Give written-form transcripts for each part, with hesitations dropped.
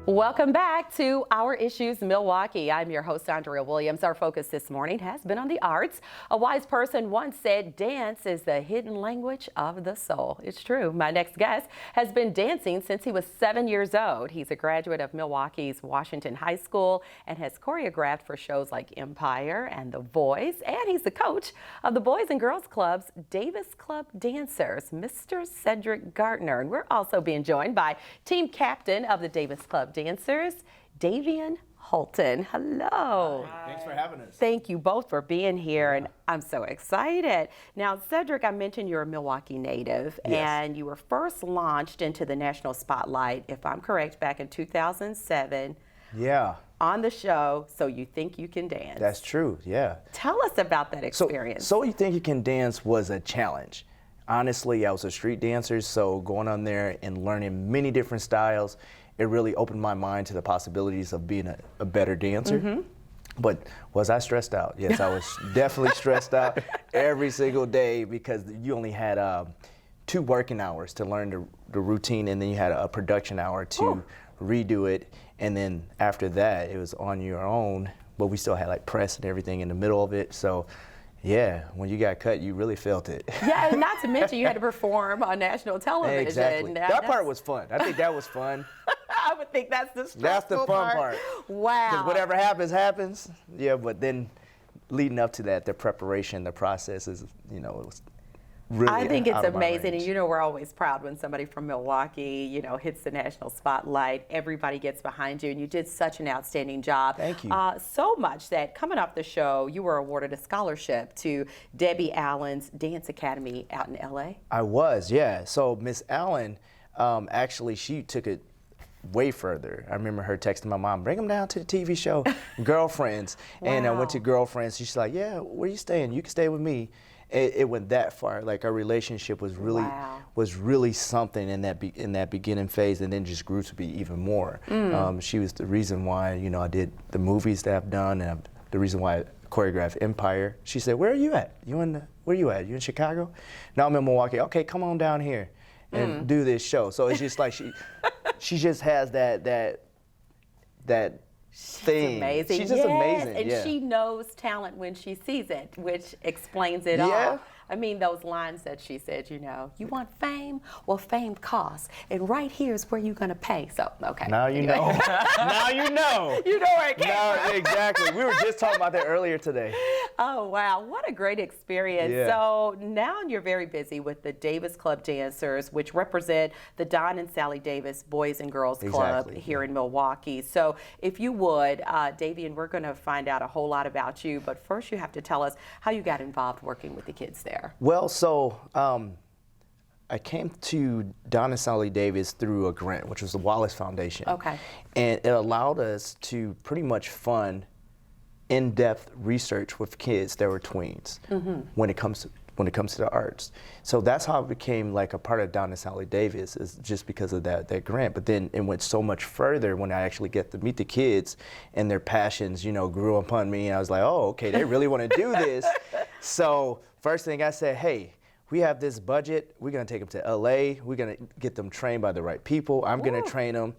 Welcome back to Our Issues Milwaukee. I'm your host, Andrea Williams. Our focus this morning has been on the arts. A wise person once said dance is the hidden language of the soul. It's true. My next guest has been dancing since he was 7 years old. He's a graduate of Milwaukee's Washington High School and has choreographed for shows like Empire and The Voice. And he's the coach of the Boys and Girls Club's Davis Club dancers, Mr. Cedric Gardner. And we're also being joined by team captain of the Davis Club dancers, Davien Holton. Hello. Hi. Thanks for having us. Thank you both for being here, and I'm so excited. Now, Cedric, I mentioned you're a Milwaukee native, and you were first launched into the national spotlight, if I'm correct, back in 2007. Yeah. On the show, So You Think You Can Dance. That's true, yeah. Tell us about that experience. So You Think You Can Dance was a challenge. Honestly, I was a street dancer, so going on there and learning many different styles, it really opened my mind to the possibilities of being a better dancer. But was I stressed out? Yes, I was definitely stressed out every single day because you only had 2 working hours to learn the routine, and then you had a production hour to redo it. And then after that, it was on your own, but we still had like press and everything in the middle of it. So yeah, when you got cut, you really felt it. Yeah, and not to mention you had to perform on national television. Exactly. That part was fun. I think that was fun. I would think that's the stressful That's the fun part. Wow. Because whatever happens, happens. Yeah, but then leading up to that, the preparation, the process is, it was really I think it's out of my amazing, range. and we're always proud when somebody from Milwaukee, hits the national spotlight. Everybody gets behind you, and you did such an outstanding job. Thank you. So much that coming off the show, you were awarded a scholarship to Debbie Allen's Dance Academy out in LA. I was, yeah. So Miss Allen, actually, she took it way further. I remember her texting my mom, bring them down to the TV show, Girlfriends. Wow. And I went to Girlfriends. She's like, yeah, where you staying? You can stay with me. It went that far. Like our relationship was really something in that beginning phase, and then just grew to be even more. She was the reason why I did the movies that I've done, and the reason why I choreographed Empire. She said, "Where are you at? Where you at? You in Chicago? No, I'm in Milwaukee. Okay, come on down here and do this show." So it's just like she just has that thing. Amazing. She's just amazing. And she knows talent when she sees it, which explains it all. I mean, those lines that she said, you want fame? Well, fame costs. And right here is where you're going to pay. So, okay. Now you know. Now you know. You know where it came from. Exactly. We were just talking about that earlier today. Oh, wow. What a great experience. Yeah. So now you're very busy with the Davis Club dancers, which represent the Don and Sally Davis Boys and Girls Club here in Milwaukee. So if you would, Davian, we're going to find out a whole lot about you. But first, you have to tell us how you got involved working with the kids there. Well, so I came to Don and Sally Davis through a grant, which was the Wallace Foundation. Okay. And it allowed us to pretty much fund in-depth research with kids that were tweens when it comes to the arts. So that's how I became like a part of Don and Sally Davis, is just because of that grant. But then it went so much further when I actually get to meet the kids and their passions, grew upon me. And I was like, oh, okay, they really want to do this. So first thing I said, hey, we have this budget. We're going to take them to LA. We're going to get them trained by the right people. I'm going to train them.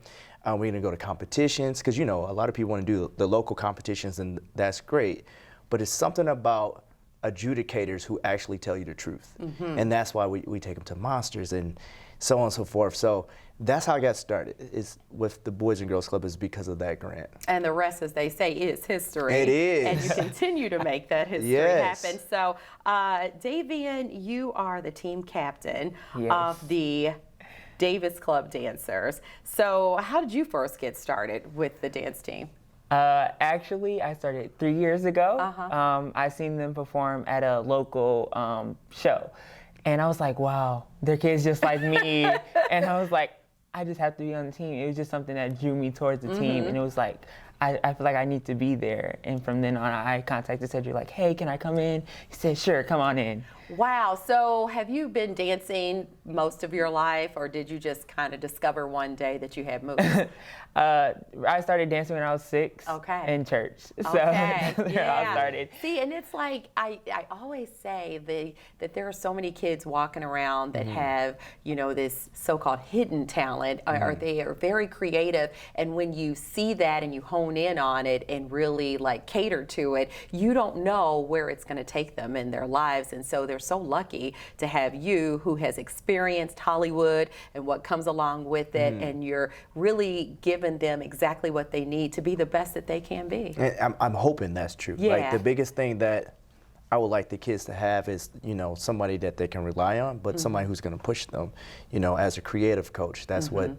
We're going to go to competitions because, a lot of people want to do the local competitions, and that's great. But it's something about adjudicators who actually tell you the truth. And that's why we take them to monsters and so on and so forth. So that's how I got started, is with the Boys and Girls Club, is because of that grant. And the rest, as they say, is history. It is. And you continue to make that history happen. So, Davian, you are the team captain of the Davis Club dancers. So how did you first get started with the dance team? Actually, I started 3 years ago. I seen them perform at a local show. And I was like, wow, they're kids just like me. And I was like, I just have to be on the team. It was just something that drew me towards the team. And it was like, I feel like I need to be there. And from then on, I contacted Cedric, like, hey, can I come in? He said, sure, come on in. Wow. So have you been dancing most of your life, or did you just kind of discover one day that you had moves? I started dancing when I was 6 in church. So Okay. Yeah. I started. See, and it's like, I always say that there are so many kids walking around that have, you know, this so-called hidden talent, or they are very creative. And when you see that and you hone in on it and really like cater to it, you don't know where it's going to take them in their lives. And so they're so lucky to have you, who has experienced Hollywood and what comes along with it, and you're really giving them exactly what they need to be the best that they can be. And I'm hoping that's true. Yeah. Like, the biggest thing that I would like the kids to have is, you know, somebody that they can rely on, but somebody who's going to push them, you know, as a creative coach. That's what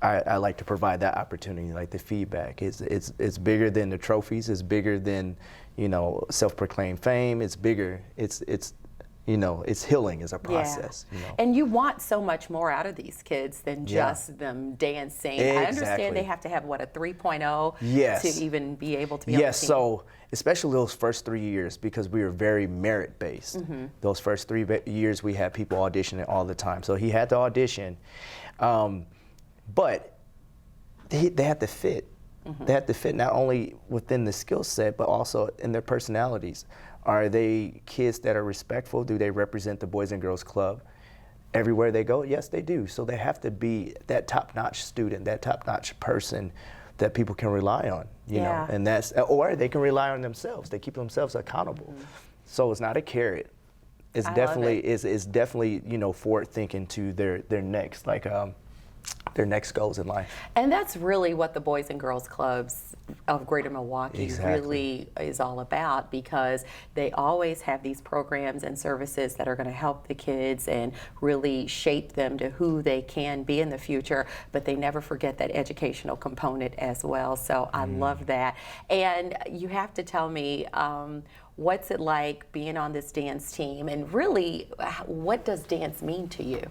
I like to provide, that opportunity, like the feedback. It's bigger than the trophies. It's bigger than, you know, self-proclaimed fame. It's bigger. It's you know, it's healing as a process. Yeah. You know? And you want so much more out of these kids than just them dancing. Exactly. I understand they have to have, what, a 3.0 Yes. to even be able to be on the team. Yes, so especially those first 3 years, because we were very merit-based. Those first 3 years, we had people auditioning all the time. So he had to audition, but they had to fit. They had to fit not only within the skill set, but also in their personalities. Are they kids that are respectful? Do they represent the Boys and Girls Club everywhere they go? Yes, they do. So they have to be that top-notch student, that top-notch person that people can rely on, you know, and that's, or they can rely on themselves. They keep themselves accountable. So it's not a carrot. It's definitely, it's definitely, you know, forward thinking to their next, like, their next goals in life. And that's really what the Boys and Girls Clubs of Greater Milwaukee really is all about, because they always have these programs and services that are going to help the kids and really shape them to who they can be in the future, but they never forget that educational component as well. So I love that. And you have to tell me, what's it like being on this dance team, and really, what does dance mean to you?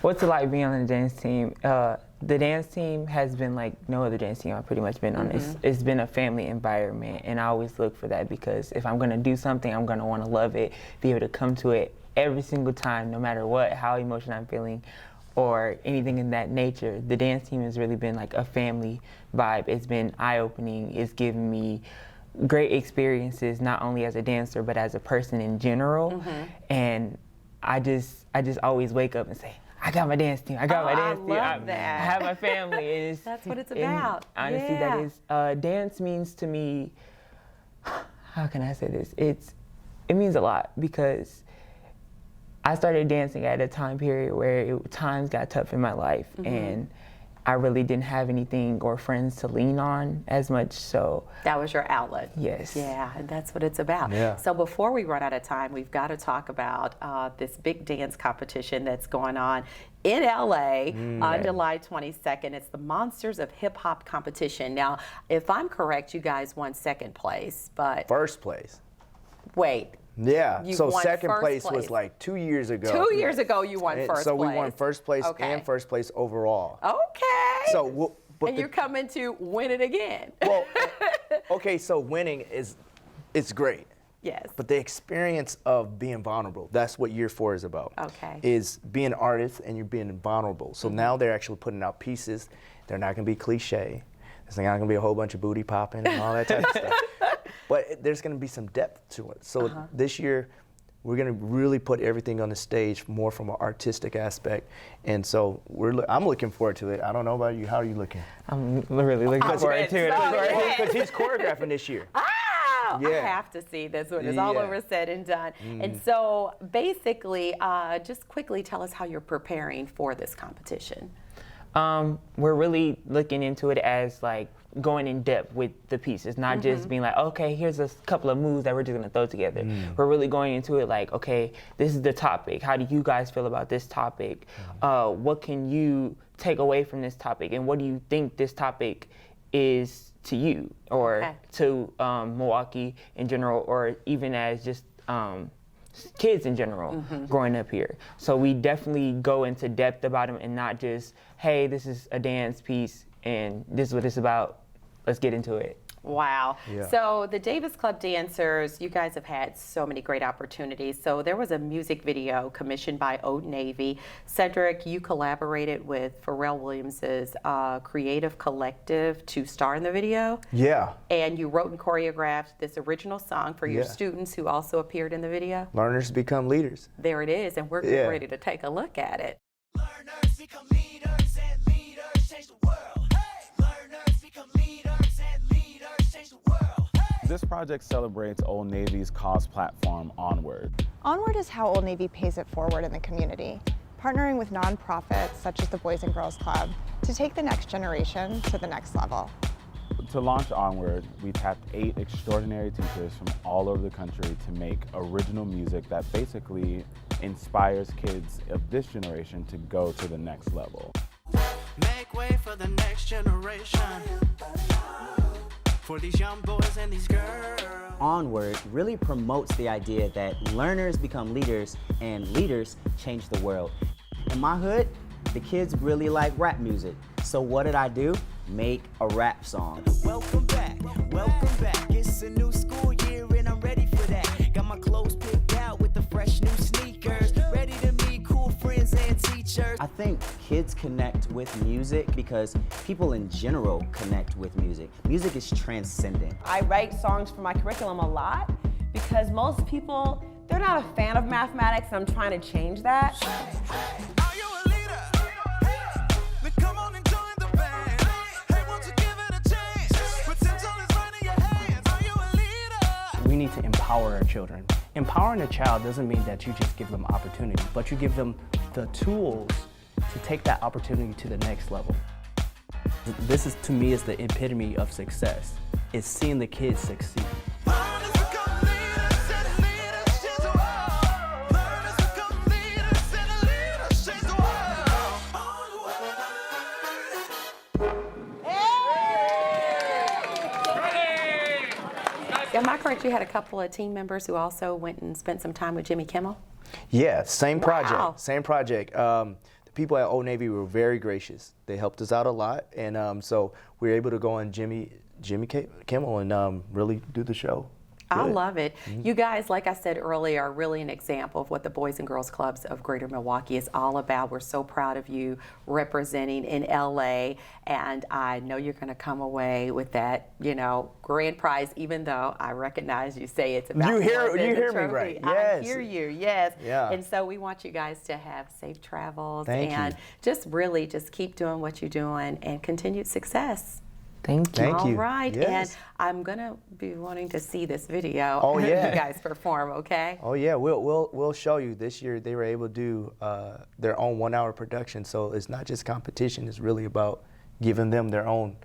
What's it like being on the dance team? The dance team has been like no other dance team I've pretty much been on. It's been a family environment, and I always look for that, because if I'm going to do something, I'm going to want to love it, be able to come to it every single time, no matter what, how emotional I'm feeling, or anything in that nature. The dance team has really been like a family vibe. It's been eye-opening. It's given me great experiences, not only as a dancer, but as a person in general. And I just always wake up and say, I got my dance team. I got my dance team. I love that. I have my family. And That's what it's about. Honestly, that is. Dance means to me, how can I say this? It means a lot, because I started dancing at a time period where times got tough in my life, and I really didn't have anything or friends to lean on as much, so. That was your outlet. Yes. Yeah, and that's what it's about. Yeah. So before we run out of time, we've got to talk about this big dance competition that's going on in LA on July 22nd. It's the Monsters of Hip Hop competition. Now, if I'm correct, you guys won second place, but. First place. Wait. Yeah, so second place place was like 2 years ago. 2 years ago you won first place. So we won first place and first place overall. Okay. So, and you're coming to win it again. Well, okay, so winning it's great. Yes. But the experience of being vulnerable, that's what year 4 is about. Okay. Is being an artist and you're being vulnerable. So now they're actually putting out pieces. They're not going to be cliche. There's not going to be a whole bunch of booty popping and all that type of stuff. But there's going to be some depth to it. So this year, we're going to really put everything on the stage more from an artistic aspect. And so I'm looking forward to it. I don't know about you. How are you looking? I'm really looking forward to it. Because he's choreographing this year. I have to see this when it's all over, said and done. And so basically, just quickly tell us how you're preparing for this competition. We're really looking into it as like going in depth with the pieces, not just being like, okay, here's a couple of moves that we're just gonna throw together. We're really going into it like, okay, this is the topic. How do you guys feel about this topic? What can you take away from this topic? And what do you think this topic is to you or to Milwaukee in general, or even as just kids in general growing up here. So we definitely go into depth about them and not just, hey, this is a dance piece and this is what it's about. let's get into it. Wow. Yeah. So the Davis Club dancers, you guys have had so many great opportunities. So there was a music video commissioned by Old Navy. Cedric, you collaborated with Pharrell Williams's creative collective to star in the video. Yeah. And you wrote and choreographed this original song for your Yeah. students who also appeared in the video. Learners become leaders. There it is, and we're getting ready to take a look at it. Learners become leaders and leaders change the world. Learners become leaders and leaders change the world. This project celebrates Old Navy's cause platform, Onward. Onward is how Old Navy pays it forward in the community, partnering with nonprofits such as the Boys and Girls Club to take the next generation to the next level. To launch Onward, we tapped 8 extraordinary teachers from all over the country to make original music that basically inspires kids of this generation to go to the next level. Make way for the next generation. For these young boys and these girls. Onward really promotes the idea that learners become leaders and leaders change the world. In my hood, the kids really like rap music. So what did I do? Make a rap song. Welcome back, welcome back. It's a new school year and I'm ready for that. Got my clothes picked out with the fresh new sneakers. Ready to meet cool friends and teachers. I think kids connect with music because people in general connect with music. Music is transcendent. I write songs for my curriculum a lot because most people, they're not a fan of mathematics, and I'm trying to change that. Are you a leader? Then come on and join the band. Hey, won't you give it a chance? Potential is right in your hands. Are you a leader? We need to empower our children. Empowering a child doesn't mean that you just give them opportunity, but you give them the tools to take that opportunity to the next level. This is, to me, is the epitome of success. It's seeing the kids succeed. Learners become leaders and leaders change the world. Learners become leaders and leaders change the world. Am I correct? You had a couple of team members who also went and spent some time with Jimmy Kimmel? Yeah, same project. Wow. Same project. The people at Old Navy were very gracious. They helped us out a lot, and so we were able to go on Jimmy Kimmel and really do the show. I Good. love it. You guys, like I said earlier, are really an example of what the Boys and Girls Clubs of Greater Milwaukee is all about. We're so proud of you representing in LA, and I know you're going to come away with that, grand prize, even though I recognize you say it's about You hear- more than you the hear me trophy. right. I Yes. hear you, yes. Yeah. And so we want you guys to have safe travels Thank you. and just really just keep doing what you're doing and continued success. Thank you. Thank All you. right, Yes. and I'm gonna be wanting to see this video. Oh, yeah. You guys perform, okay? Oh yeah, we'll show you. This year they were able to do their own 1-hour production, so it's not just competition. It's really about giving them their own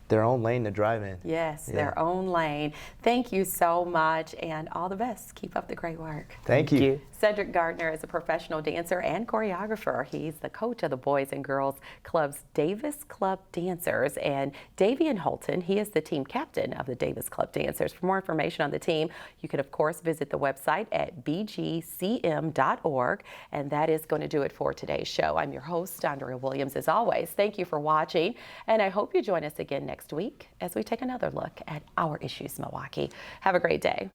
lane to drive in. Yes, Yeah. their own lane. Thank you so much, and all the best. Keep up the great work. Thank you. Cedric Gardner is a professional dancer and choreographer. He's the coach of the Boys and Girls Club's Davis Club Dancers. And Davien Holton, he is the team captain of the Davis Club Dancers. For more information on the team, you can, of course, visit the website at bgcm.org. And that is going to do it for today's show. I'm your host, Andrea Williams, as always. Thank you for watching, and I hope you join us again next week as we take another look at our issues, Milwaukee. Have a great day.